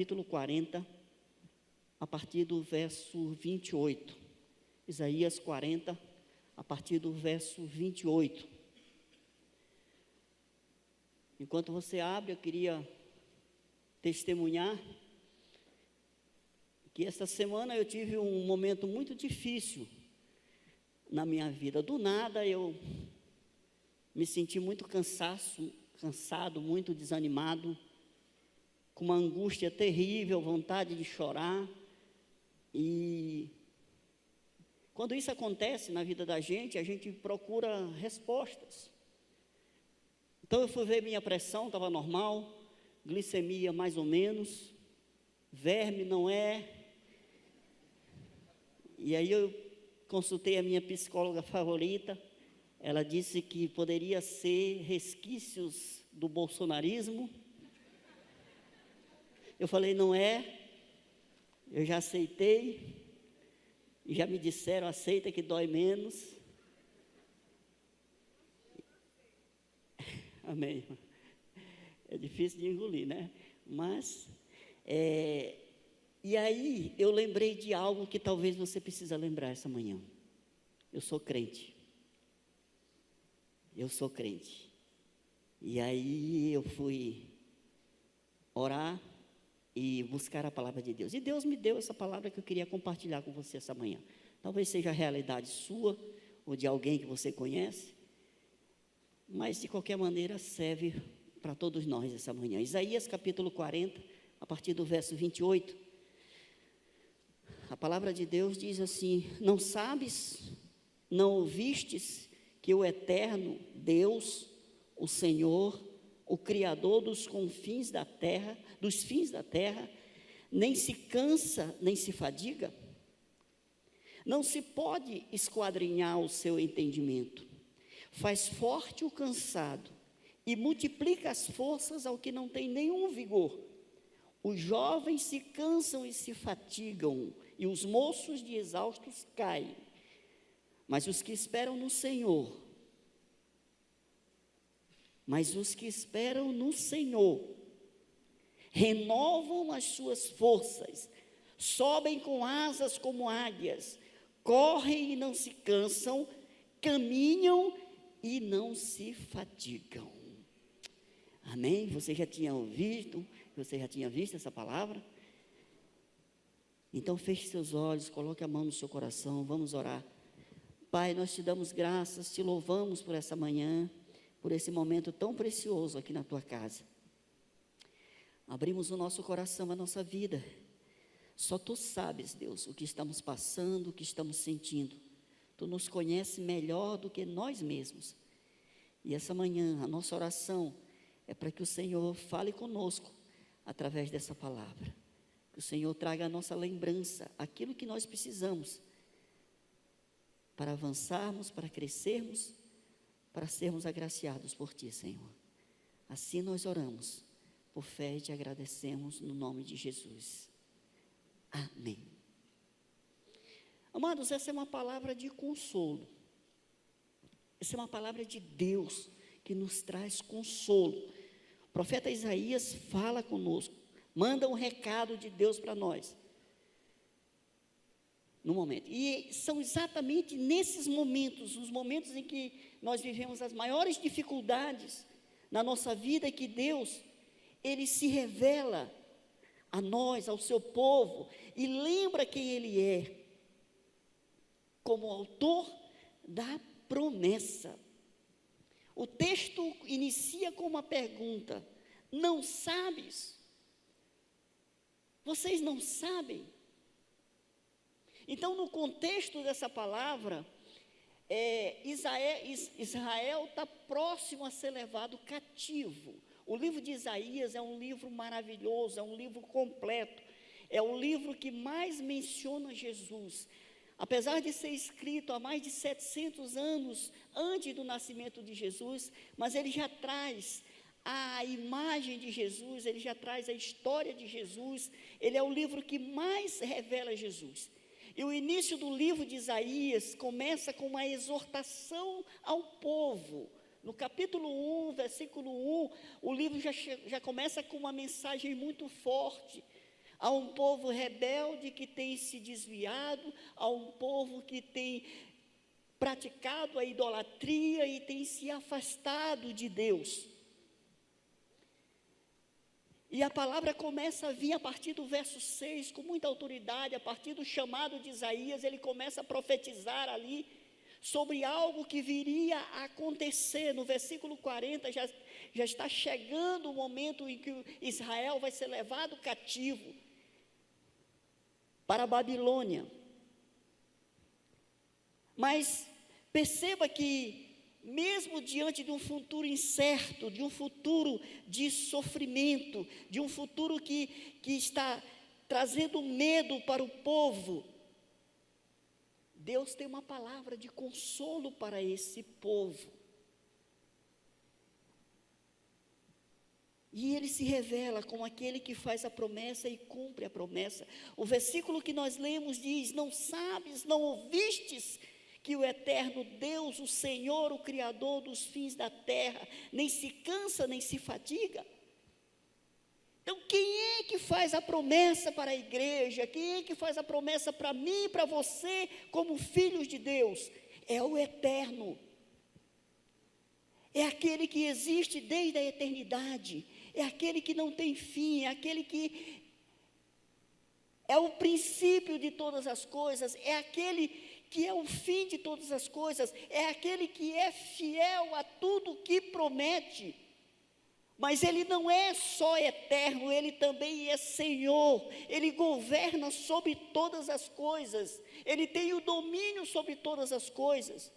capítulo 40, a partir do verso 28. Isaías 40, a partir do verso 28. Enquanto você abre, eu queria testemunhar que esta semana eu tive um momento muito difícil na minha vida. Do nada eu me senti muito cansado, muito desanimado, com uma angústia terrível, vontade de chorar. E quando isso acontece na vida da gente, a gente procura respostas. Então eu fui ver, minha pressão estava normal, glicemia mais ou menos, verme não é. E aí eu consultei a minha psicóloga favorita. Ela disse que poderia ser resquícios do bolsonarismo. Eu falei, não é. Eu já aceitei. Já me disseram, aceita que dói menos. Amém. É difícil de engolir, né? Mas, e aí eu lembrei de algo que talvez você precisa lembrar essa manhã. Eu sou crente. Eu sou crente. E aí eu fui orar e buscar a palavra de Deus. E Deus me deu essa palavra que eu queria compartilhar com você essa manhã. Talvez seja a realidade sua ou de alguém que você conhece, mas de qualquer maneira serve para todos nós essa manhã. Isaías capítulo 40, a partir do verso 28. A palavra de Deus diz assim: não sabes, não ouvistes que o eterno Deus, o Senhor, o Criador dos confins da terra, dos fins da terra, nem se cansa, nem se fadiga? Não se pode esquadrinhar o seu entendimento. Faz forte o cansado e multiplica as forças ao que não tem nenhum vigor. Os jovens se cansam e se fatigam, e os moços de exaustos caem. Mas os que esperam no Senhor, renovam as suas forças, sobem com asas como águias, correm e não se cansam, caminham e não se fatigam. Amém? Você já tinha ouvido, você já tinha visto essa palavra? Então feche seus olhos, coloque a mão no seu coração, vamos orar. Pai, nós te damos graças, te louvamos por essa manhã, por esse momento tão precioso aqui na tua casa. Abrimos o nosso coração, a nossa vida. Só tu sabes, Deus, o que estamos passando, o que estamos sentindo. Tu nos conheces melhor do que nós mesmos. E essa manhã, a nossa oração é para que o Senhor fale conosco através dessa palavra. Que o Senhor traga a nossa lembrança, aquilo que nós precisamos para avançarmos, para crescermos, para sermos agraciados por Ti, Senhor. Assim nós oramos, por fé e te agradecemos no nome de Jesus. Amém. Amados, essa é uma palavra de consolo. Essa é uma palavra de Deus que nos traz consolo. O profeta Isaías fala conosco, manda um recado de Deus para nós. No momento. E são exatamente nesses momentos, os momentos em que nós vivemos as maiores dificuldades na nossa vida, que Deus, Ele se revela a nós, ao seu povo, e lembra quem Ele é, como autor da promessa. O texto inicia com uma pergunta: não sabes? Vocês não sabem? Então, no contexto dessa palavra, Israel está próximo a ser levado cativo. O livro de Isaías é um livro maravilhoso, é um livro completo, é o livro que mais menciona Jesus. Apesar de ser escrito há mais de 700 anos antes do nascimento de Jesus, mas ele já traz a imagem de Jesus, ele já traz a história de Jesus, ele é o livro que mais revela Jesus. E o início do livro de Isaías começa com uma exortação ao povo. No capítulo 1, versículo 1, o livro já começa com uma mensagem muito forte, Há um povo rebelde que tem se desviado, há um povo que tem praticado a idolatria e tem se afastado de Deus. E a palavra começa a vir a partir do verso 6, com muita autoridade, a partir do chamado de Isaías, ele começa a profetizar ali sobre algo que viria a acontecer. No versículo 40, já está chegando o momento em que Israel vai ser levado cativo para a Babilônia. Mas perceba que, mesmo diante de um futuro incerto, de um futuro de sofrimento, de um futuro que está trazendo medo para o povo, Deus tem uma palavra de consolo para esse povo. E ele se revela como aquele que faz a promessa e cumpre a promessa. O versículo que nós lemos diz: não sabes, não ouvistes que o eterno Deus, o Senhor, o Criador dos fins da terra, nem se cansa, nem se fadiga? Então, quem é que faz a promessa para a igreja? Quem é que faz a promessa para mim e para você, como filhos de Deus? É o eterno. É aquele que existe desde a eternidade. É aquele que não tem fim. É aquele que é o princípio de todas as coisas. É aquele que é o fim de todas as coisas. É aquele que é fiel a tudo que promete. Mas ele não é só eterno, ele também é Senhor, ele governa sobre todas as coisas, ele tem o domínio sobre todas as coisas.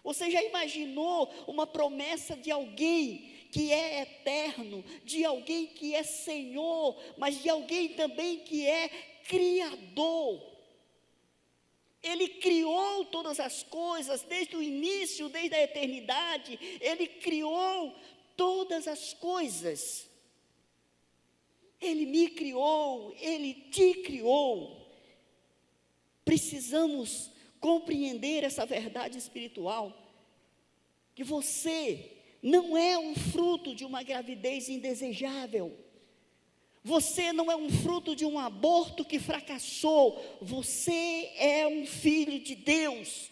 Você já imaginou uma promessa de alguém que é eterno, de alguém que é Senhor, mas de alguém também que é Criador? Ele criou todas as coisas, desde o início, desde a eternidade, ele criou todas as coisas. Ele me criou, ele te criou. Precisamos compreender essa verdade espiritual, que você não é um fruto de uma gravidez indesejável. Você não é um fruto de um aborto que fracassou. Você é um filho de Deus.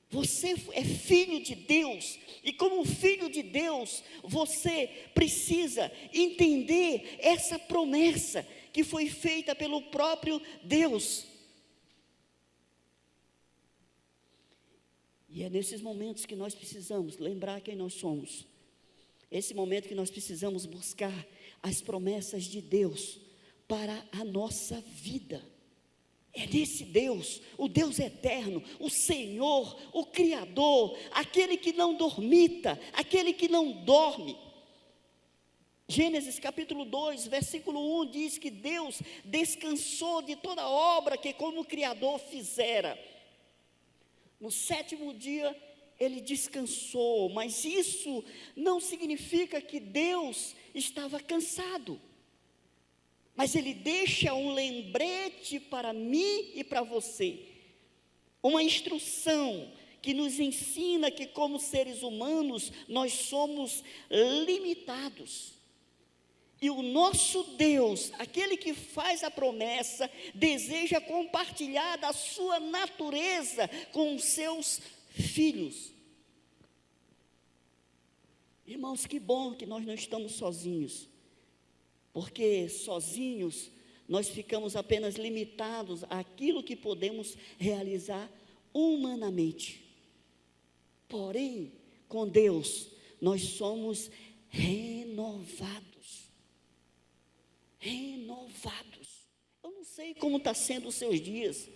Você é filho de Deus, e como filho de Deus, você precisa entender essa promessa que foi feita pelo próprio Deus. E é nesses momentos que nós precisamos lembrar quem nós somos. Esse momento que nós precisamos buscar as promessas de Deus para a nossa vida. É desse Deus, o Deus eterno, o Senhor, o Criador, aquele que não dormita, aquele que não dorme. Gênesis capítulo 2, versículo 1 diz que Deus descansou de toda obra que como Criador fizera. No 7º dia ele descansou, mas isso não significa que Deus estava cansado. Mas ele deixa um lembrete para mim e para você, uma instrução que nos ensina que como seres humanos nós somos limitados. E o nosso Deus, aquele que faz a promessa, deseja compartilhar da sua natureza com os seus filhos. Irmãos, que bom que nós não estamos sozinhos. Porque sozinhos nós ficamos apenas limitados àquilo que podemos realizar humanamente. Porém, com Deus, nós somos renovados. Renovados. Eu não sei como está sendo os seus dias,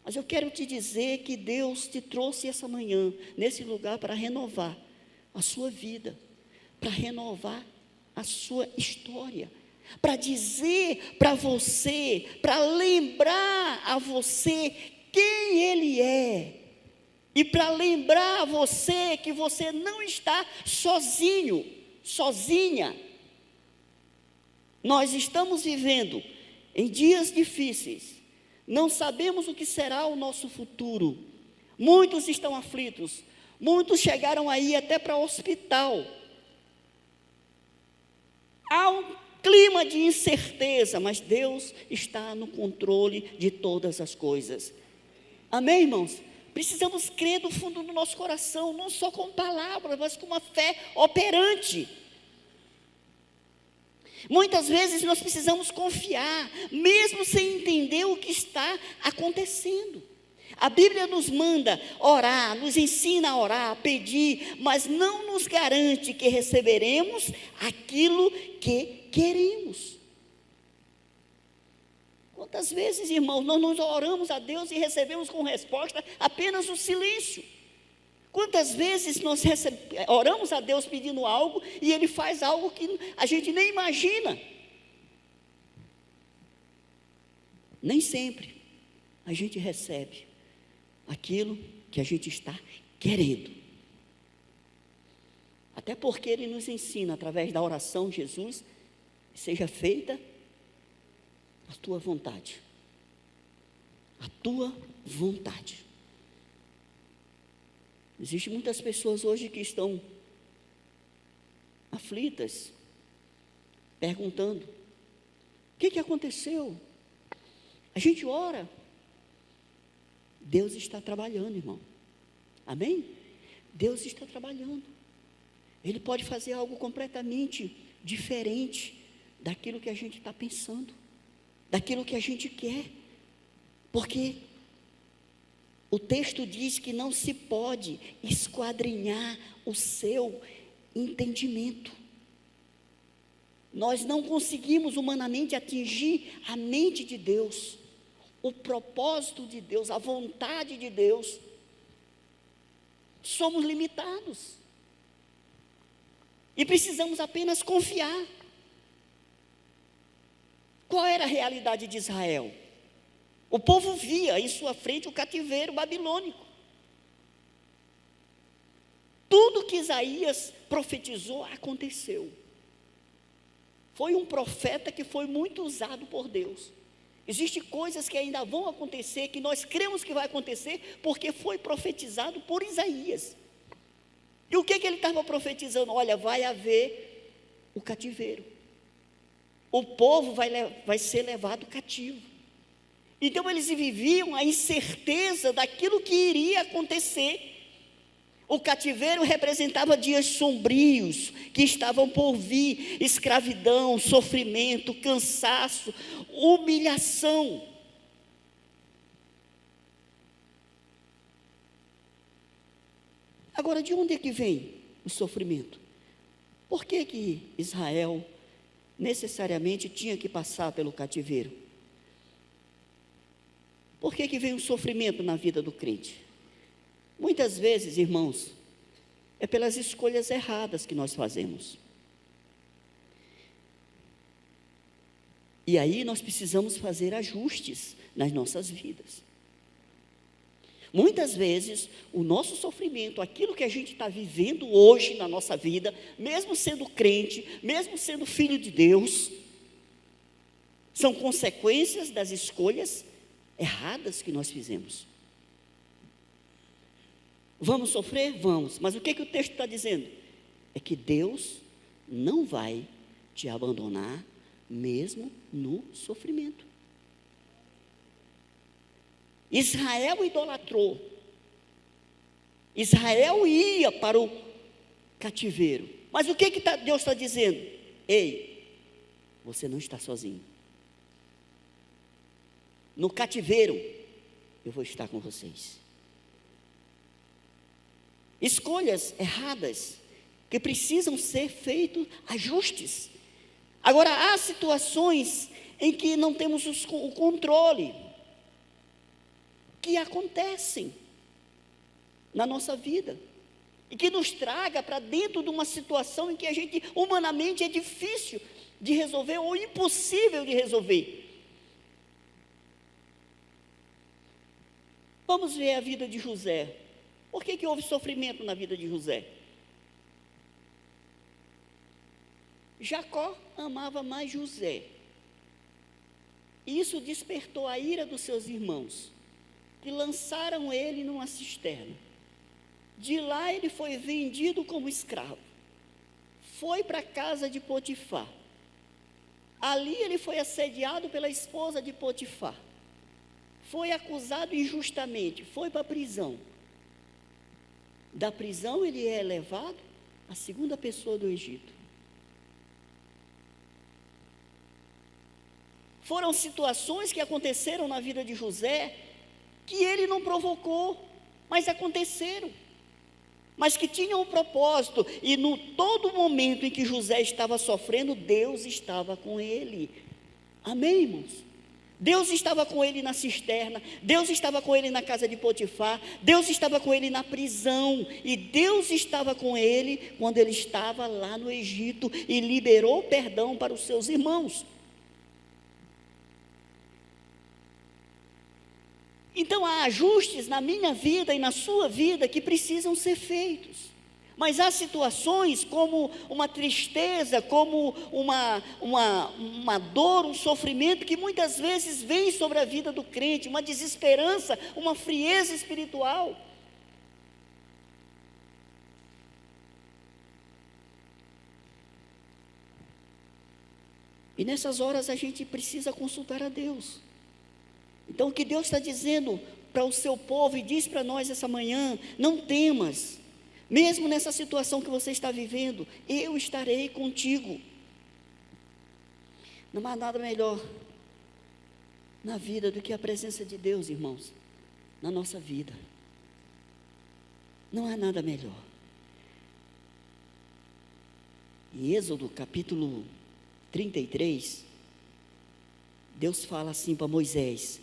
mas eu quero te dizer que Deus te trouxe essa manhã, nesse lugar, para renovar a sua vida, para renovar a sua história, para dizer para você, para lembrar a você quem Ele é, e para lembrar a você que você não está sozinho, sozinha. Nós estamos vivendo em dias difíceis, não sabemos o que será o nosso futuro, muitos estão aflitos, muitos chegaram aí até para o hospital. Há um clima de incerteza, mas Deus está no controle de todas as coisas. Amém, irmãos? Precisamos crer do fundo do nosso coração, não só com palavras, mas com uma fé operante. Muitas vezes nós precisamos confiar, mesmo sem entender o que está acontecendo. A Bíblia nos manda orar, nos ensina a orar, a pedir, mas não nos garante que receberemos aquilo que queremos. Quantas vezes, irmãos, nós oramos a Deus e recebemos como resposta apenas o silêncio? Quantas vezes nós oramos a Deus pedindo algo e Ele faz algo que a gente nem imagina? Nem sempre a gente recebe aquilo que a gente está querendo. Até porque Ele nos ensina, através da oração, Jesus, seja feita a tua vontade. A tua vontade. Existem muitas pessoas hoje que estão aflitas, perguntando: o que aconteceu? A gente ora. Deus está trabalhando, irmão. Amém? Deus está trabalhando. Ele pode fazer algo completamente diferente daquilo que a gente está pensando, daquilo que a gente quer, porque o texto diz que não se pode esquadrinhar o seu entendimento. Nós não conseguimos humanamente atingir a mente de Deus, o propósito de Deus, a vontade de Deus. Somos limitados e precisamos apenas confiar. Qual era a realidade de Israel? O povo via em sua frente o cativeiro babilônico. Tudo que Isaías profetizou aconteceu. Foi um profeta que foi muito usado por Deus. Existem coisas que ainda vão acontecer, que nós cremos que vai acontecer, porque foi profetizado por Isaías. E o que ele estava profetizando? Olha, vai haver o cativeiro. O povo vai ser levado cativo. Então eles viviam a incerteza daquilo que iria acontecer. O cativeiro representava dias sombrios que estavam por vir, escravidão, sofrimento, cansaço, humilhação. Agora, de onde é que vem o sofrimento? Por que Israel necessariamente tinha que passar pelo cativeiro? Por que vem o sofrimento na vida do crente? Muitas vezes, irmãos, é pelas escolhas erradas que nós fazemos. E aí nós precisamos fazer ajustes nas nossas vidas. Muitas vezes, o nosso sofrimento, aquilo que a gente está vivendo hoje na nossa vida, mesmo sendo crente, mesmo sendo filho de Deus, são consequências das escolhas erradas que nós fizemos. Vamos sofrer? Vamos. Mas o que o texto está dizendo? É que Deus não vai te abandonar, mesmo no sofrimento. Israel idolatrou. Israel ia para o cativeiro. Mas o que Deus está dizendo? Ei, você não está sozinho. No cativeiro, eu vou estar com vocês. Escolhas erradas, que precisam ser feitos ajustes. Agora, há situações em que não temos o controle, que acontecem na nossa vida, e que nos traga para dentro de uma situação em que a gente, humanamente, é difícil de resolver, ou impossível de resolver. Vamos ver a vida de José. Por que houve sofrimento na vida de José? Jacó amava mais José. Isso despertou a ira dos seus irmãos, que lançaram ele numa cisterna. De lá ele foi vendido como escravo. Foi para a casa de Potifar. Ali ele foi assediado pela esposa de Potifar. Foi acusado injustamente, foi para a prisão. Da prisão ele é levado à segunda pessoa do Egito. Foram situações que aconteceram na vida de José, que ele não provocou, mas aconteceram. Mas que tinham um propósito, e no todo momento em que José estava sofrendo, Deus estava com ele. Amém, irmãos? Deus estava com ele na cisterna, Deus estava com ele na casa de Potifar, Deus estava com ele na prisão, e Deus estava com ele quando ele estava lá no Egito, e liberou perdão para os seus irmãos. Então há ajustes na minha vida e na sua vida que precisam ser feitos. Mas há situações como uma tristeza, como uma dor, um sofrimento que muitas vezes vem sobre a vida do crente, uma desesperança, uma frieza espiritual. E nessas horas a gente precisa consultar a Deus. Então o que Deus está dizendo para o seu povo e diz para nós essa manhã: não temas. Mesmo nessa situação que você está vivendo, eu estarei contigo. Não há nada melhor na vida do que a presença de Deus, irmãos, na nossa vida. Não há nada melhor. Em Êxodo capítulo 33, Deus fala assim para Moisés: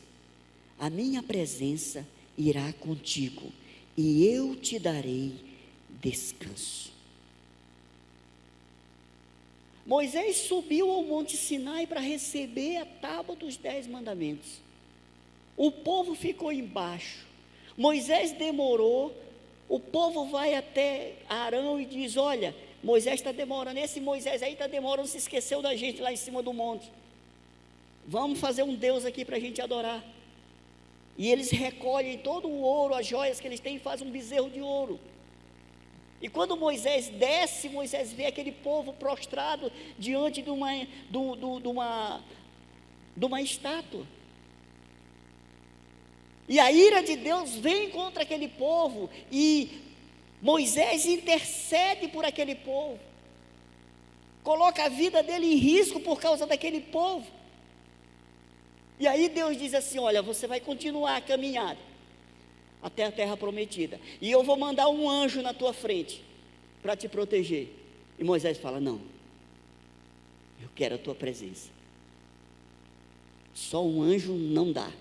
a minha presença irá contigo, e eu te darei descanso. Moisés subiu ao Monte Sinai para receber a tábua dos 10 mandamentos. O povo ficou embaixo. Moisés demorou. O povo vai até Arão e diz: olha, Moisés está demorando. Esse Moisés aí está demorando, se esqueceu da gente lá em cima do monte. Vamos fazer um Deus aqui para a gente adorar. E eles recolhem todo o ouro, as joias que eles têm, e fazem um bezerro de ouro. E quando Moisés desce, Moisés vê aquele povo prostrado diante de uma estátua. E a ira de Deus vem contra aquele povo, e Moisés intercede por aquele povo, coloca a vida dele em risco por causa daquele povo. E aí Deus diz assim: olha, você vai continuar a caminhada até a terra prometida, e eu vou mandar um anjo na tua frente para te proteger. E Moisés fala: não, eu quero a tua presença. Só um anjo não dá,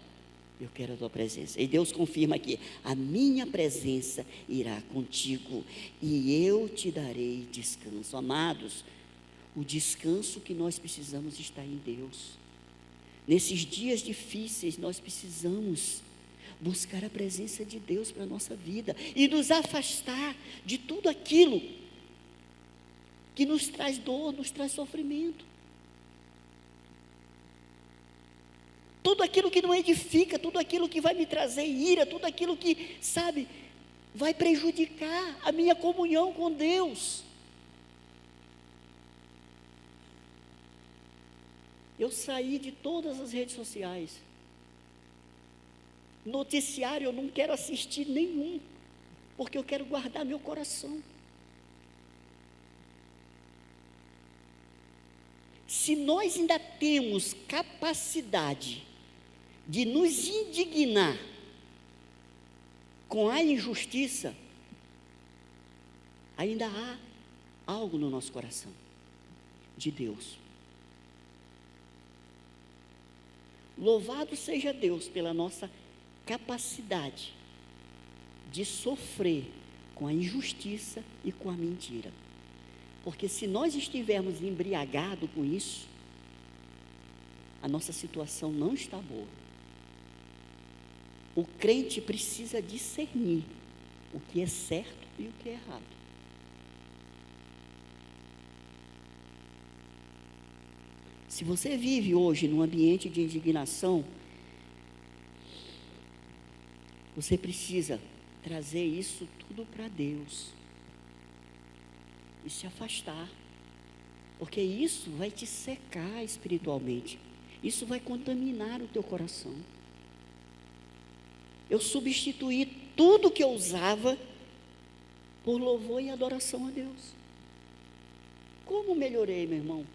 eu quero a tua presença. E Deus confirma aqui: a minha presença irá contigo, e eu te darei descanso. Amados, o descanso que nós precisamos está em Deus. Nesses dias difíceis, nós precisamos buscar a presença de Deus para a nossa vida, e nos afastar de tudo aquilo que nos traz dor, nos traz sofrimento. Tudo aquilo que não edifica, tudo aquilo que vai me trazer ira, tudo aquilo que, sabe, vai prejudicar a minha comunhão com Deus. Eu saí de todas as redes sociais. Noticiário eu não quero assistir nenhum, porque eu quero guardar meu coração. Se nós ainda temos capacidade de nos indignar com a injustiça, ainda há algo no nosso coração de Deus. Louvado seja Deus pela nossa capacidade de sofrer com a injustiça e com a mentira. Porque se nós estivermos embriagados com isso, a nossa situação não está boa. O crente precisa discernir o que é certo e o que é errado. Se você vive hoje num ambiente de indignação, você precisa trazer isso tudo para Deus e se afastar, porque isso vai te secar espiritualmente, isso vai contaminar o teu coração. Eu substituí tudo que eu usava por louvor e adoração a Deus. Como melhorei, meu irmão?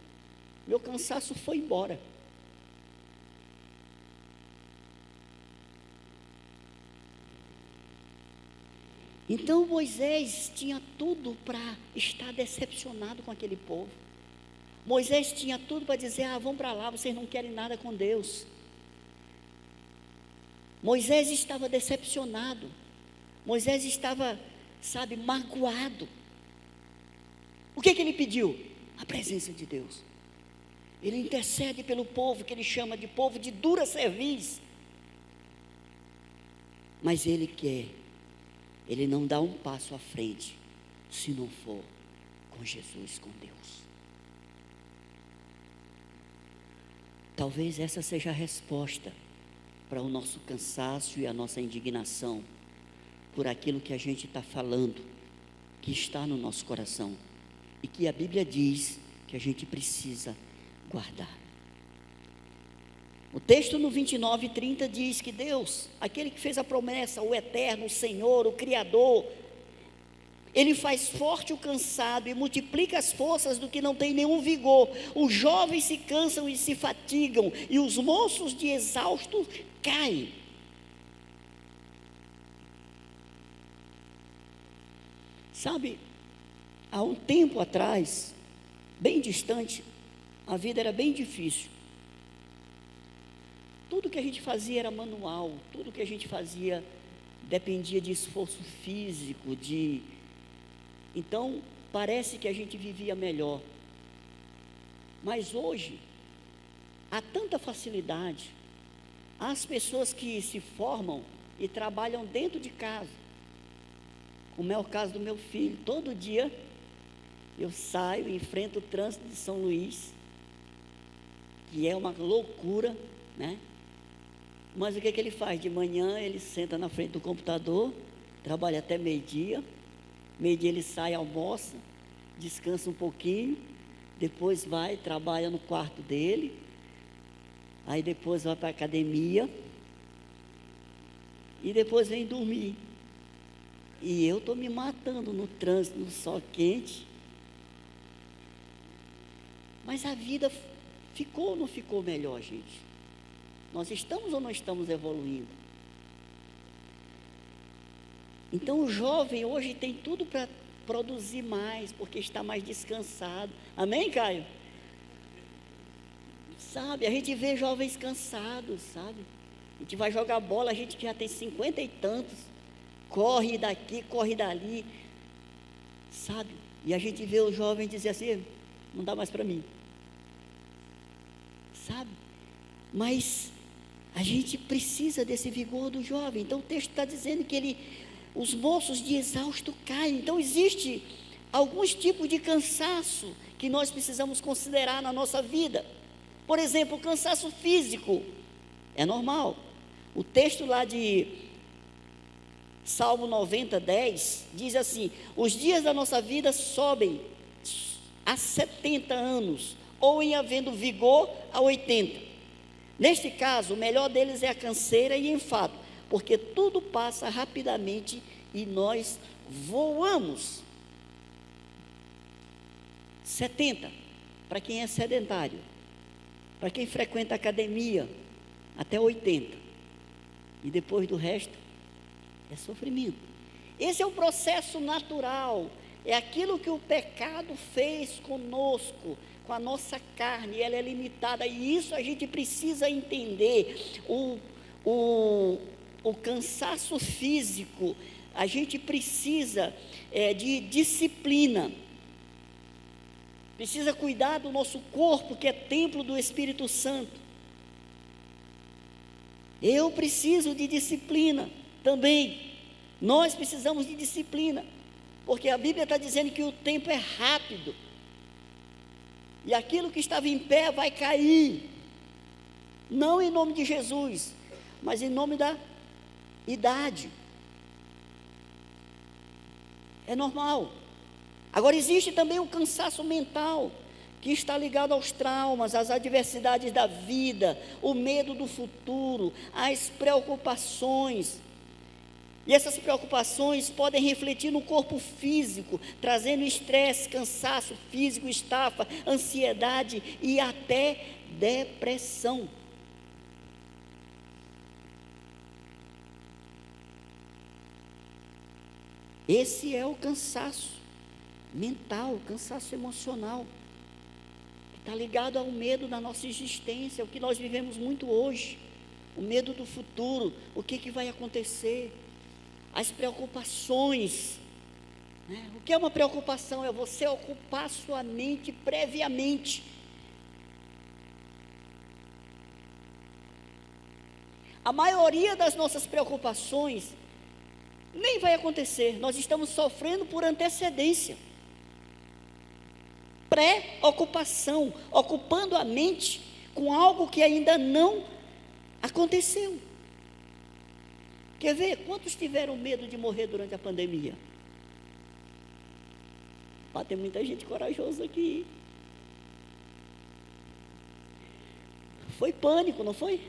Meu cansaço foi embora. Então Moisés tinha tudo para estar decepcionado com aquele povo. Moisés tinha tudo para dizer: vão para lá, vocês não querem nada com Deus. Moisés estava decepcionado. Moisés estava, magoado. O que ele pediu? A presença de Deus. Ele intercede pelo povo, que ele chama de povo de dura cerviz. Mas ele não dá um passo à frente, se não for com Jesus, com Deus. Talvez essa seja a resposta para o nosso cansaço e a nossa indignação por aquilo que a gente está falando, que está no nosso coração, e que a Bíblia diz que a gente precisa guardar. O texto no 29:30 diz que Deus, aquele que fez a promessa, o Eterno, o Senhor, o Criador, Ele faz forte o cansado e multiplica as forças do que não tem nenhum vigor. Os jovens se cansam e se fatigam, e os moços de exaustos caem. Sabe, há um tempo atrás, bem distante, a vida era bem difícil. Tudo que a gente fazia era manual, tudo que a gente fazia dependia de esforço físico, Então, parece que a gente vivia melhor. Mas hoje, há tanta facilidade. Há as pessoas que se formam e trabalham dentro de casa. Como é o caso do meu filho. Todo dia eu saio e enfrento o trânsito de São Luís, que é uma loucura, né? Mas o que ele faz? De manhã ele senta na frente do computador, trabalha até meio-dia. Meio-dia ele sai, almoça, descansa um pouquinho, depois vai, trabalha no quarto dele, aí depois vai para a academia, e depois vem dormir. E eu estou me matando no trânsito, no sol quente. Mas a vida ficou ou não ficou melhor, gente? Nós estamos ou não estamos evoluindo? Então o jovem hoje tem tudo para produzir mais, porque está mais descansado. Amém, Caio? Sabe, a gente vê jovens cansados, sabe? A gente vai jogar bola, a gente que já tem 50 e tantos, corre daqui, corre dali, sabe? E a gente vê o jovem dizer assim: não dá mais para mim, sabe? Mas a gente precisa desse vigor do jovem. Então o texto está dizendo que os moços de exausto caem. Então existe alguns tipos de cansaço que nós precisamos considerar na nossa vida. Por exemplo, o cansaço físico é normal. O texto lá de Salmo 90:10 diz assim: os dias da nossa vida sobem a 70 anos, ou em havendo vigor a 80. Neste caso, o melhor deles é a canseira e enfado, porque tudo passa rapidamente e nós voamos. 70, para quem é sedentário, para quem frequenta a academia, até 80. E depois do resto, é sofrimento. Esse é o processo natural, é aquilo que o pecado fez conosco, com a nossa carne, ela é limitada, e isso a gente precisa entender. O cansaço físico, a gente precisa de disciplina, precisa cuidar do nosso corpo, que é templo do Espírito Santo. Eu preciso de disciplina também, nós precisamos de disciplina, porque a Bíblia está dizendo que o tempo é rápido, e aquilo que estava em pé vai cair, não em nome de Jesus, mas em nome da idade. É normal. Agora existe também o cansaço mental, que está ligado aos traumas, às adversidades da vida, o medo do futuro, as preocupações. E essas preocupações podem refletir no corpo físico, trazendo estresse, cansaço físico, estafa, ansiedade e até depressão. Esse é o cansaço mental, o cansaço emocional, que está ligado ao medo da nossa existência, o que nós vivemos muito hoje, o medo do futuro, o que vai acontecer, as preocupações, né? O que é uma preocupação? É você ocupar sua mente previamente. A maioria das nossas preocupações nem vai acontecer, nós estamos sofrendo por antecedência. Pré-ocupação, ocupando a mente com algo que ainda não aconteceu. Quer ver? Quantos tiveram medo de morrer durante a pandemia? Tem muita gente corajosa aqui. Foi pânico, não foi?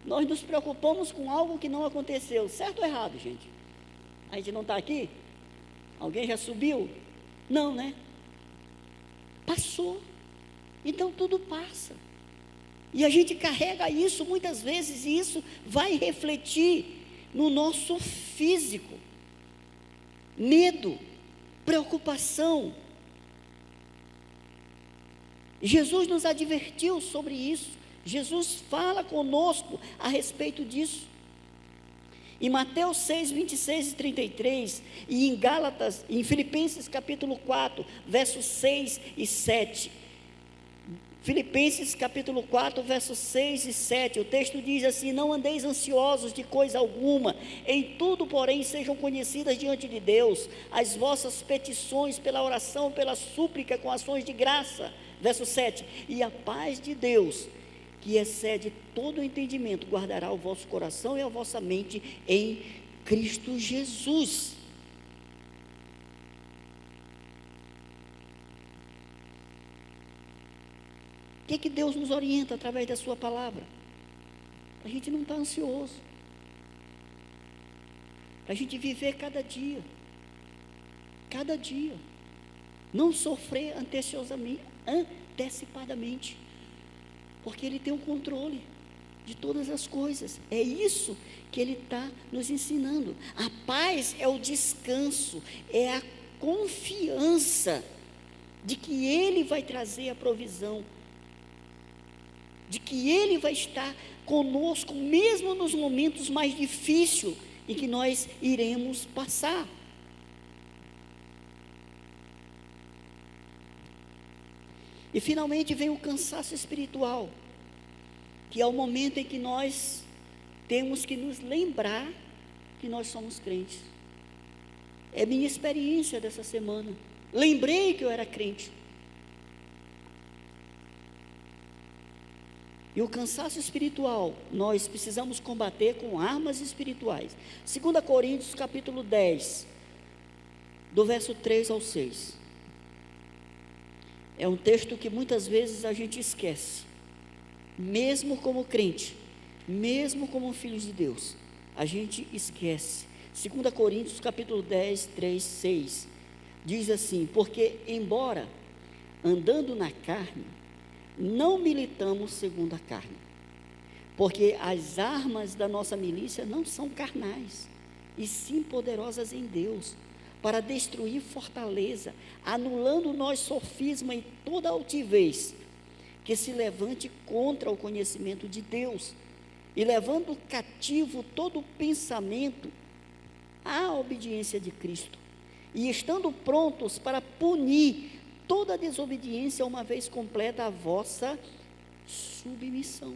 Nós nos preocupamos com algo que não aconteceu. Certo ou errado, gente? A gente não está aqui? Alguém já subiu? Não, né? Passou. Então tudo passa. E a gente carrega isso muitas vezes, e isso vai refletir no nosso físico. Medo, preocupação. Jesus nos advertiu sobre isso. Jesus fala conosco a respeito disso. Em Mateus 6, 26 e 33, e em Gálatas, em Filipenses capítulo 4, versos 6 e 7. Filipenses capítulo 4, versos 6 e 7, o texto diz assim: não andeis ansiosos de coisa alguma, em tudo, porém, sejam conhecidas diante de Deus as vossas petições pela oração, pela súplica, com ações de graça. Verso 7, e a paz de Deus, que excede todo o entendimento, guardará o vosso coração e a vossa mente em Cristo Jesus. O que Deus nos orienta através da sua palavra? A gente não está ansioso. A gente viver cada dia. Cada dia. Não sofrer antecipadamente. Porque Ele tem o controle de todas as coisas. É isso que Ele está nos ensinando. A paz é o descanso, é a confiança de que Ele vai trazer a provisão, de que Ele vai estar conosco, mesmo nos momentos mais difíceis em que nós iremos passar. E finalmente vem o cansaço espiritual, que é o momento em que nós temos que nos lembrar que nós somos crentes. É minha experiência dessa semana. Lembrei que eu era crente. E o cansaço espiritual, nós precisamos combater com armas espirituais. 2 Coríntios capítulo 10, do verso 3 ao 6. É um texto que muitas vezes a gente esquece. Mesmo como crente, mesmo como filhos de Deus, a gente esquece. 2 Coríntios capítulo 10, 3, 6. Diz assim: porque embora andando na carne, não militamos segundo a carne, porque as armas da nossa milícia não são carnais, e sim poderosas em Deus, para destruir fortaleza, anulando nós sofisma e toda altivez que se levante contra o conhecimento de Deus, e levando cativo todo pensamento à obediência de Cristo, e estando prontos para punir toda desobediência, uma vez completa a vossa submissão.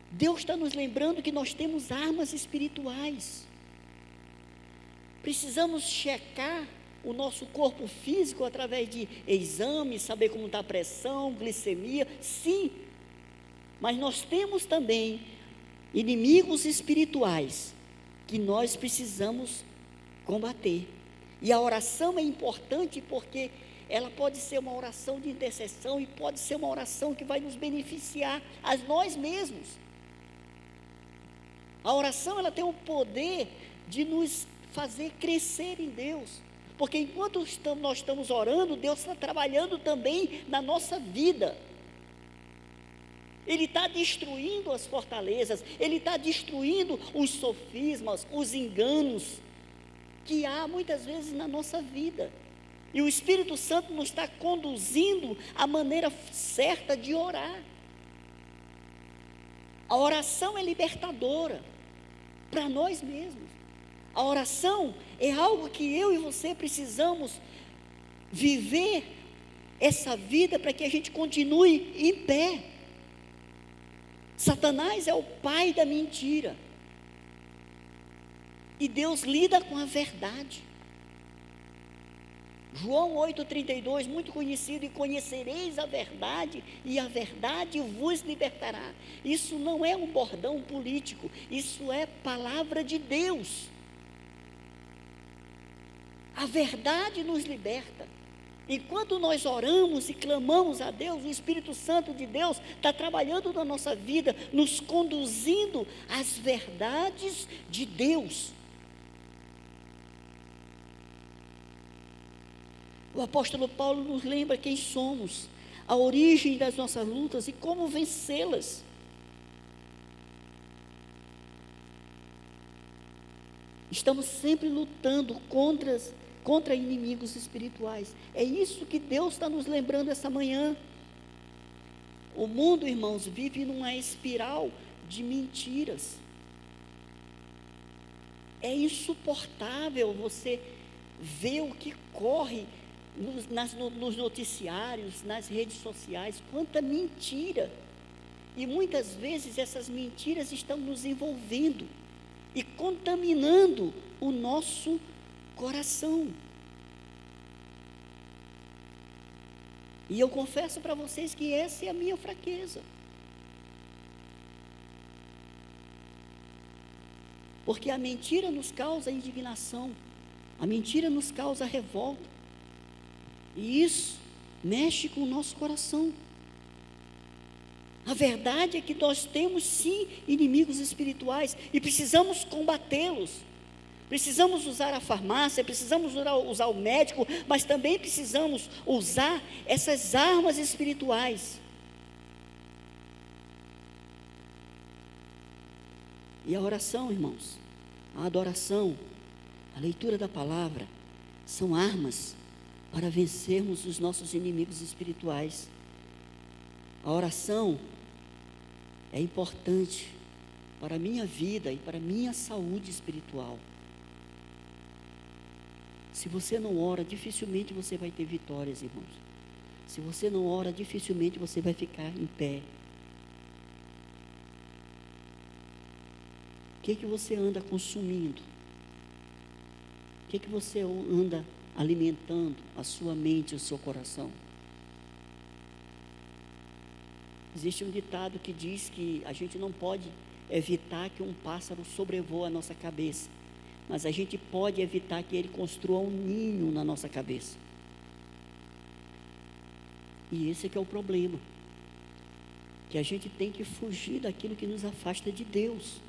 Deus está nos lembrando que nós temos armas espirituais. Precisamos checar o nosso corpo físico através de exames, saber como está a pressão, glicemia, sim. Mas nós temos também inimigos espirituais que nós precisamos combater. E a oração é importante porque ela pode ser uma oração de intercessão e pode ser uma oração que vai nos beneficiar a nós mesmos. A oração, ela tem o poder de nos fazer crescer em Deus, porque enquanto nós estamos orando, Deus está trabalhando também na nossa vida. Ele está destruindo as fortalezas, Ele está destruindo os sofismas, os enganos que há muitas vezes na nossa vida. E o Espírito Santo nos está conduzindo à maneira certa de orar. A oração é libertadora para nós mesmos. A oração é algo que eu e você precisamos viver essa vida para que a gente continue em pé. Satanás é o pai da mentira. E Deus lida com a verdade. João 8,32, muito conhecido, e conhecereis a verdade, e a verdade vos libertará. Isso não é um bordão político, isso é palavra de Deus. A verdade nos liberta. Enquanto nós oramos e clamamos a Deus, o Espírito Santo de Deus está trabalhando na nossa vida, nos conduzindo às verdades de Deus. O apóstolo Paulo nos lembra quem somos, a origem das nossas lutas e como vencê-las. Estamos sempre lutando contra inimigos espirituais. É isso que Deus está nos lembrando essa manhã. O mundo, irmãos, vive numa espiral de mentiras. É insuportável você ver o que corre nos noticiários, nas redes sociais, quanta mentira. E muitas vezes essas mentiras estão nos envolvendo e contaminando o nosso coração. E eu confesso para vocês que essa é a minha fraqueza. Porque a mentira nos causa indignação, a mentira nos causa revolta. E isso mexe com o nosso coração. A verdade é que nós temos sim inimigos espirituais e precisamos combatê-los. Precisamos usar a farmácia, precisamos usar o médico, mas também precisamos usar essas armas espirituais. E a oração, irmãos, a adoração, a leitura da palavra, são armas para vencermos os nossos inimigos espirituais. A oração é importante para a minha vida e para a minha saúde espiritual. Se você não ora, dificilmente você vai ter vitórias, irmãos. Se você não ora, dificilmente você vai ficar em pé. O que você anda consumindo? O que você anda alimentando a sua mente e o seu coração? Existe um ditado que diz que a gente não pode evitar que um pássaro sobrevoe a nossa cabeça, mas a gente pode evitar que ele construa um ninho na nossa cabeça. E esse é que é o problema, que a gente tem que fugir daquilo que nos afasta de Deus.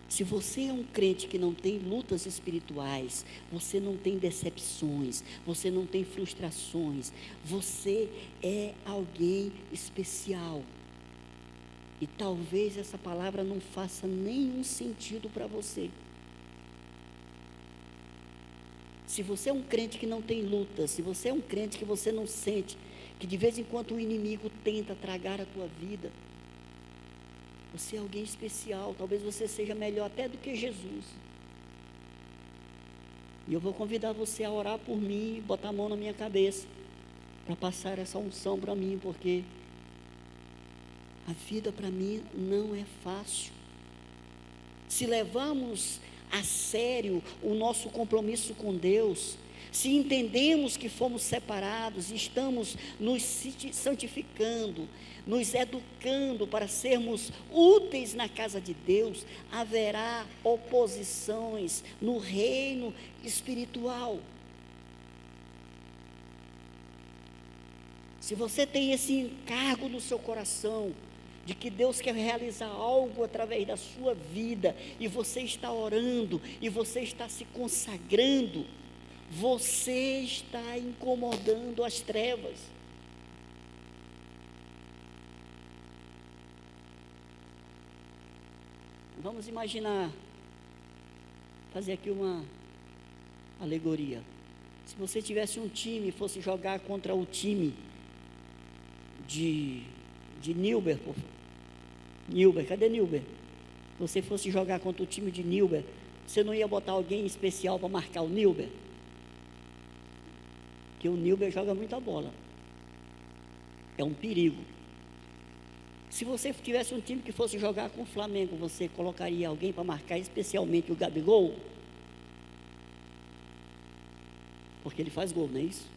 Se você é um crente que não tem lutas espirituais, você não tem decepções, você não tem frustrações, você é alguém especial. E talvez essa palavra não faça nenhum sentido para você. Se você é um crente que não tem luta, se você é um crente que você não sente, que de vez em quando o inimigo tenta tragar a tua vida, você é alguém especial, talvez você seja melhor até do que Jesus. E eu vou convidar você a orar por mim, botar a mão na minha cabeça, para passar essa unção para mim, porque a vida para mim não é fácil. Se levarmos a sério o nosso compromisso com Deus, se entendemos que fomos separados, estamos nos santificando, nos educando para sermos úteis na casa de Deus, haverá oposições no reino espiritual. se você tem esse encargo no seu coração, de que Deus quer realizar algo através da sua vida, e você está orando, e você está se consagrando, você está incomodando as trevas. Vamos imaginar, fazer aqui uma alegoria. Se você tivesse um time e fosse jogar contra o time de Nilber, cadê Nilber? Se você fosse jogar contra o time de Nilber, você não ia botar alguém especial para marcar o Nilber? Porque o Nilber joga muita bola. É um perigo. Se você tivesse um time que fosse jogar com o Flamengo, você colocaria alguém para marcar especialmente o Gabigol? Porque ele faz gol, não é isso?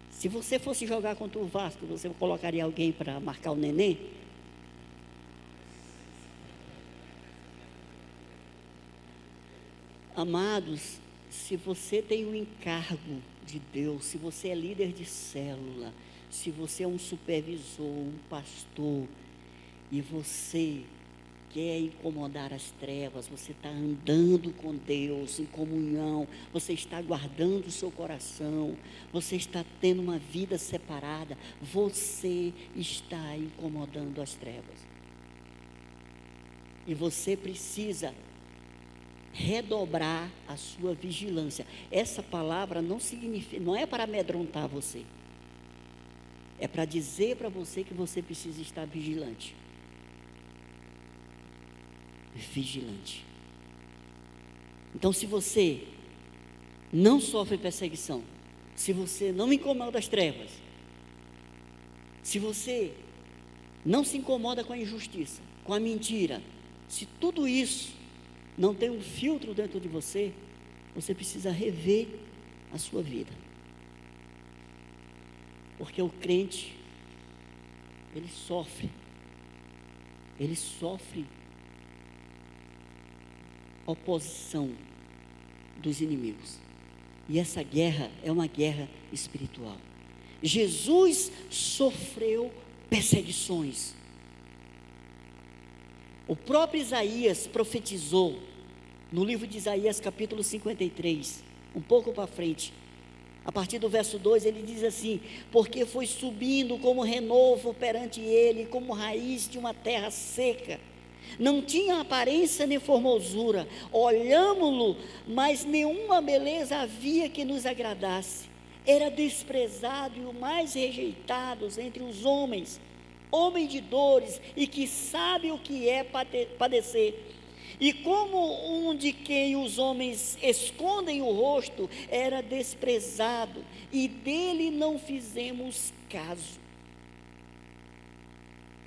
Se você fosse jogar contra o Vasco, você colocaria alguém para marcar o Nenê? Amados, se você tem um encargo de Deus, se você é líder de célula, se você é um supervisor, um pastor, e você quer incomodar as trevas, você está andando com Deus em comunhão, você está guardando o seu coração, você está tendo uma vida separada, você está incomodando as trevas. E você precisa redobrar a sua vigilância. Essa palavra não significa, não é para amedrontar você, é para dizer para você que você precisa estar vigilante. Vigilante. Então, se você não sofre perseguição, se você não incomoda as trevas, se você não se incomoda com a injustiça, com a mentira, se tudo isso não tem um filtro dentro de você, você precisa rever a sua vida. Porque o crente, ele sofre oposição dos inimigos. E essa guerra é uma guerra espiritual. Jesus sofreu perseguições. O próprio Isaías profetizou no livro de Isaías capítulo 53, um pouco para frente, a partir do verso 2, ele diz assim: porque foi subindo como renovo perante ele, como raiz de uma terra seca, não tinha aparência nem formosura, olhámo-lo, mas nenhuma beleza havia que nos agradasse, era desprezado e o mais rejeitado entre os homens, homem de dores e que sabe o que é padecer, e como um de quem os homens escondem o rosto, era desprezado, e dele não fizemos caso.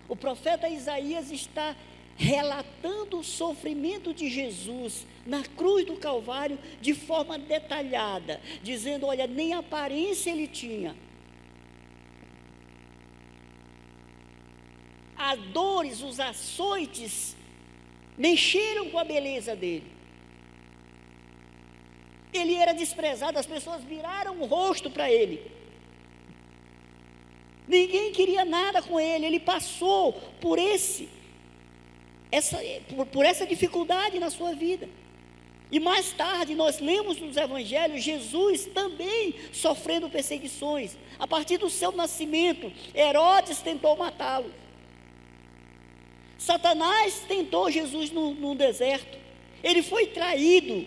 O profeta Isaías está relatando o sofrimento de Jesus na cruz do Calvário de forma detalhada, dizendo: olha, nem aparência ele tinha. As dores, os açoites mexeram com a beleza dele. Ele era desprezado, as pessoas viraram o rosto para ele. Ninguém queria nada com ele. Ele passou por essa dificuldade na sua vida. E mais tarde nós lemos nos evangelhos Jesus também sofrendo perseguições. A partir do seu nascimento, Herodes tentou matá-lo. Satanás tentou Jesus no deserto. Ele foi traído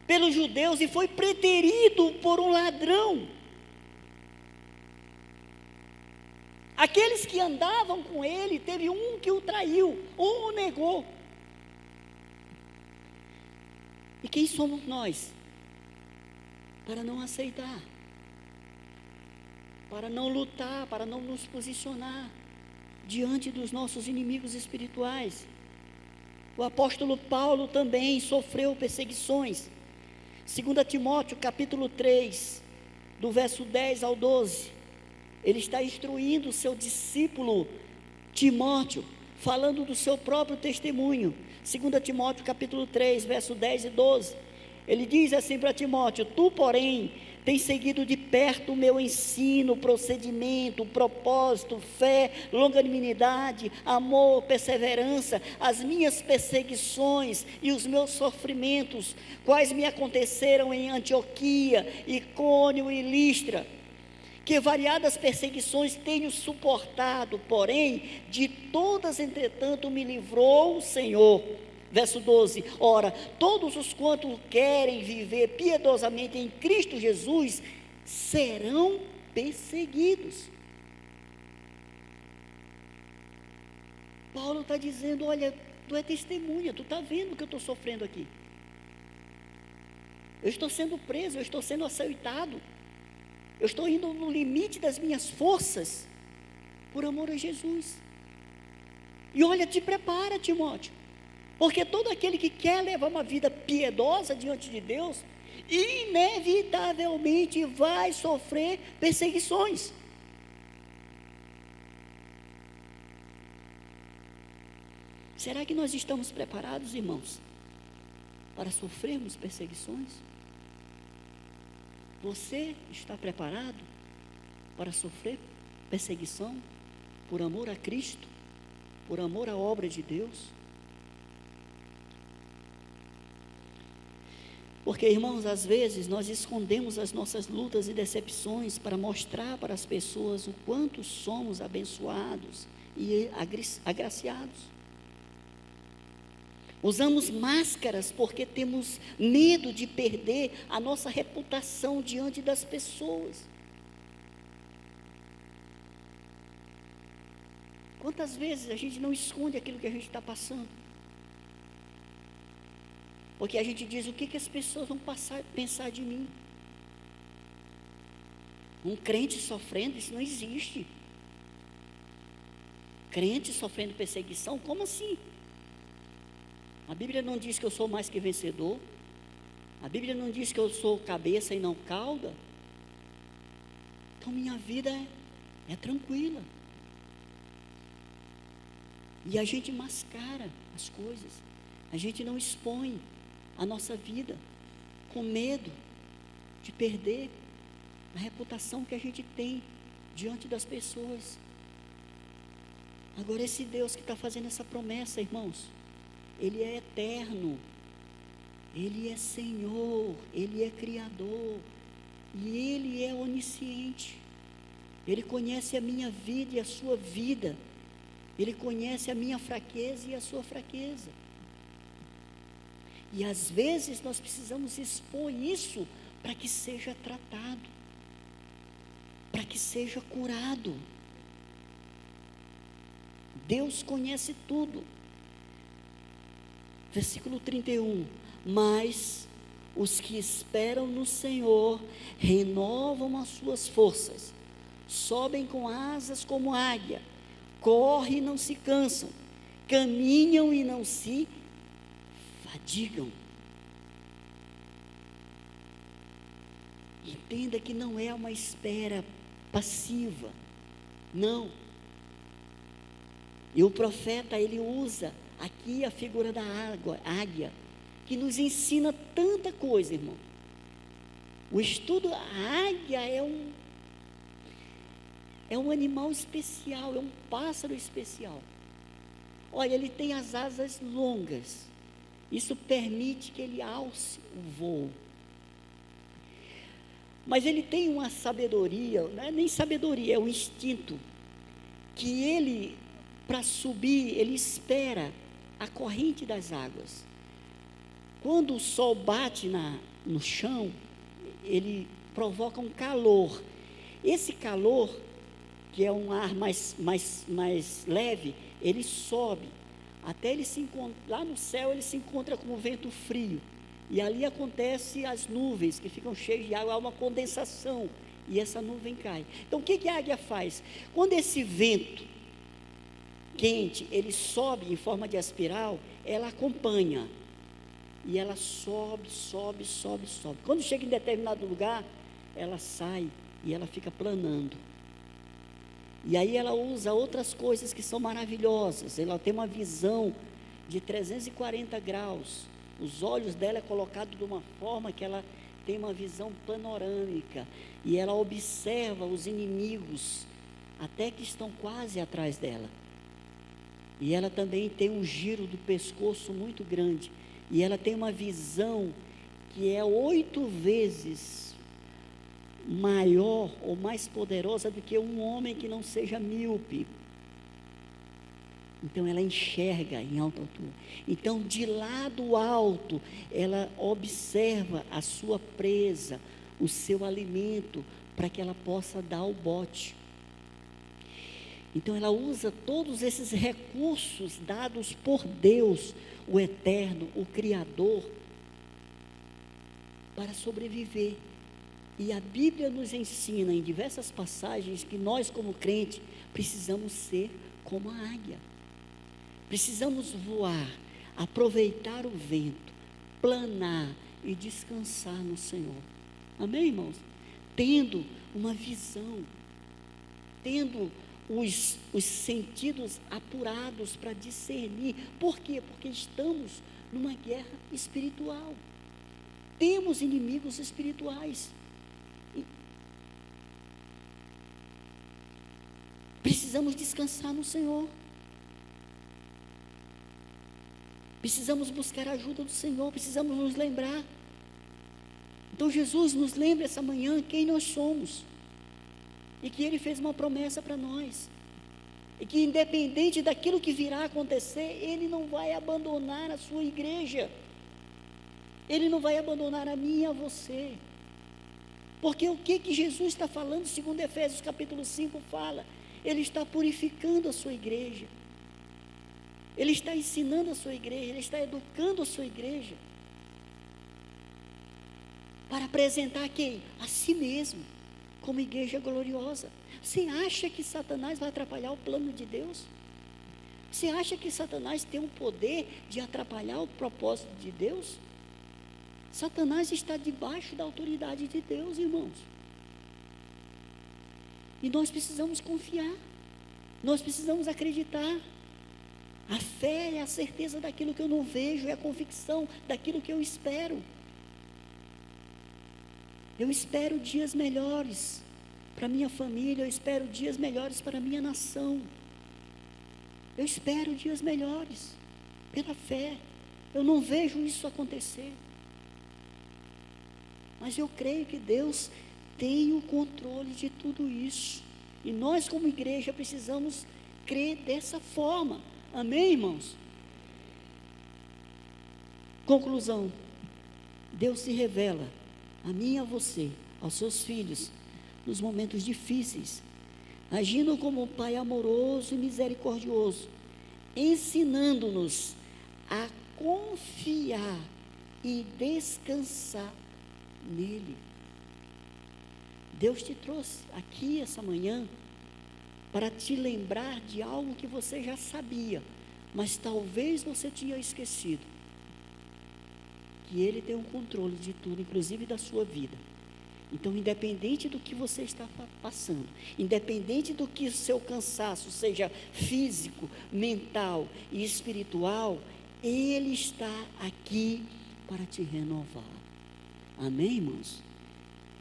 pelos judeus e foi preterido por um ladrão. Aqueles que andavam com ele, teve um que o traiu, um o negou. E quem somos nós para não aceitar, para não lutar, para não nos posicionar diante dos nossos inimigos espirituais? O apóstolo Paulo também sofreu perseguições. 2 Timóteo capítulo 3, do verso 10 ao 12, ele está instruindo o seu discípulo Timóteo, falando do seu próprio testemunho. 2 Timóteo capítulo 3, verso 10 e 12, Ele diz assim para Timóteo: tu, porém, tens seguido de perto o meu ensino, procedimento, propósito, fé, longanimidade, amor, perseverança, as minhas perseguições e os meus sofrimentos, quais me aconteceram em Antioquia, Icônio e Listra, que variadas perseguições tenho suportado, porém, de todas, entretanto, me livrou o Senhor. Verso 12, ora, todos os quantos querem viver piedosamente em Cristo Jesus, serão perseguidos. Paulo está dizendo, olha, tu é testemunha, tu está vendo o que eu estou sofrendo aqui. Eu estou sendo preso, eu estou sendo açoitado. Eu estou indo no limite das minhas forças, por amor a Jesus. E olha, te prepara, Timóteo, porque todo aquele que quer levar uma vida piedosa diante de Deus, inevitavelmente vai sofrer perseguições. Será que nós estamos preparados, irmãos, para sofrermos perseguições? Você está preparado para sofrer perseguição por amor a Cristo, por amor à obra de Deus? Porque, irmãos, às vezes nós escondemos as nossas lutas e decepções para mostrar para as pessoas o quanto somos abençoados e agraciados. Usamos máscaras porque temos medo de perder a nossa reputação diante das pessoas. Quantas vezes a gente não esconde aquilo que a gente está passando? Porque a gente diz, o que as pessoas vão pensar de mim? Um crente sofrendo, isso não existe. Crente sofrendo perseguição, como assim? A Bíblia não diz que eu sou mais que vencedor. A Bíblia não diz que eu sou cabeça e não cauda. Então minha vida é tranquila. E a gente mascara as coisas. A gente não expõe a nossa vida com medo de perder a reputação que a gente tem diante das pessoas. Agora esse Deus que está fazendo essa promessa, irmãos, Ele é eterno, Ele é Senhor, Ele é Criador, e Ele é onisciente. Ele conhece a minha vida e a sua vida, Ele conhece a minha fraqueza e a sua fraqueza. E às vezes nós precisamos expor isso para que seja tratado, para que seja curado. Deus conhece tudo. Versículo 31, mas os que esperam no Senhor renovam as suas forças, sobem com asas como águia, correm e não se cansam, caminham e não se fadigam. Entenda que não é uma espera passiva, não. E o profeta, ele usa aqui a figura da águia, que nos ensina tanta coisa, irmão. O estudo, a águia é um animal especial, é um pássaro especial. Olha, ele tem as asas longas, isso permite que ele alce o voo. Mas ele tem uma sabedoria, não é nem sabedoria, é um instinto, que ele, para subir, ele espera a corrente das águas. Quando o sol bate no chão, ele provoca um calor. Esse calor, que é um ar mais leve, ele sobe, até ele se encontra, lá no céu ele se encontra com o vento frio, e ali acontece as nuvens, que ficam cheias de água, há uma condensação, e essa nuvem cai. Então o que a águia faz? Quando esse vento quente, ele sobe em forma de espiral, ela acompanha, e ela sobe. Quando chega em determinado lugar, ela sai, e ela fica planando. E aí ela usa outras coisas que são maravilhosas, ela tem uma visão de 340 graus, Os olhos dela é colocado de uma forma que ela tem uma visão panorâmica e ela observa os inimigos até que estão quase atrás dela. E ela também tem um giro do pescoço muito grande e ela tem uma visão que é 8 vezes maior ou mais poderosa do que um homem que não seja míope. Então ela enxerga em alta altura. Então de lá do alto ela observa a sua presa, o seu alimento, para que ela possa dar o bote. Então ela usa todos esses recursos dados por Deus, o Eterno, o Criador, para sobreviver. E a Bíblia nos ensina em diversas passagens que nós, como crente, precisamos ser como a águia. Precisamos voar, aproveitar o vento, planar e descansar no Senhor. Amém, irmãos? Tendo uma visão, tendo os sentidos apurados para discernir. Por quê? Porque estamos numa guerra espiritual. Temos inimigos espirituais. Precisamos descansar no Senhor. Precisamos buscar a ajuda do Senhor, precisamos nos lembrar. Então Jesus nos lembra essa manhã quem nós somos. E que Ele fez uma promessa para nós. E que independente daquilo que virá a acontecer, Ele não vai abandonar a sua igreja. Ele não vai abandonar a mim e a você. Porque o que Jesus está falando, segundo Efésios capítulo 5 fala? Ele está purificando a sua igreja. Ele está ensinando a sua igreja, Ele está educando a sua igreja. Para apresentar quem? A si mesmo, como igreja gloriosa. Você acha que Satanás vai atrapalhar o plano de Deus? Você acha que Satanás tem o poder de atrapalhar o propósito de Deus? Satanás está debaixo da autoridade de Deus, irmãos. E nós precisamos confiar, nós precisamos acreditar. A fé é a certeza daquilo que eu não vejo, é a convicção daquilo que eu espero. Eu espero dias melhores para minha família, eu espero dias melhores para a minha nação. Eu espero dias melhores pela fé. Eu não vejo isso acontecer. Mas eu creio que Deus tem o controle de tudo isso. E nós, como igreja, precisamos crer dessa forma. Amém, irmãos? Conclusão. Deus se revela a mim e a você, aos seus filhos, nos momentos difíceis, agindo como um Pai amoroso e misericordioso, ensinando-nos a confiar e descansar nele. Deus te trouxe aqui essa manhã para te lembrar de algo que você já sabia, mas talvez você tinha esquecido, que Ele tem o controle de tudo, inclusive da sua vida. Então, independente do que você está passando, independente do que o seu cansaço seja físico, mental e espiritual, Ele está aqui para te renovar. Amém, irmãos?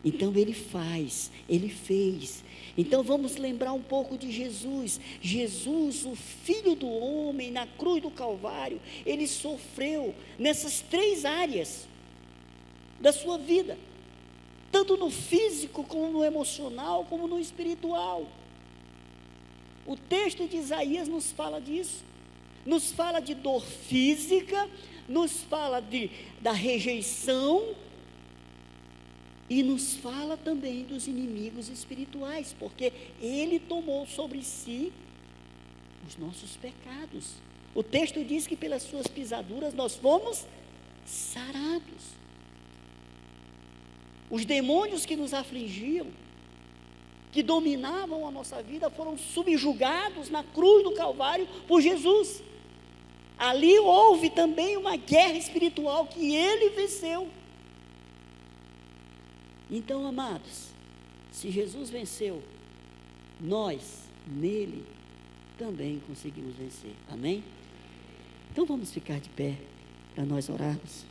Então Ele faz, Ele fez. Então vamos lembrar um pouco de Jesus. Jesus, o Filho do homem, na cruz do Calvário, Ele sofreu nessas 3 áreas da sua vida, tanto no físico, como no emocional, como no espiritual. O texto de Isaías nos fala disso, nos fala de dor física, nos fala da rejeição, e nos fala também dos inimigos espirituais, porque Ele tomou sobre si os nossos pecados. O texto diz que pelas suas pisaduras nós fomos sarados. Os demônios que nos afligiam, que dominavam a nossa vida, foram subjugados na cruz do Calvário por Jesus. Ali houve também uma guerra espiritual que Ele venceu. Então, amados, se Jesus venceu, nós, nele, também conseguimos vencer. Amém? Então vamos ficar de pé. para nós orarmos.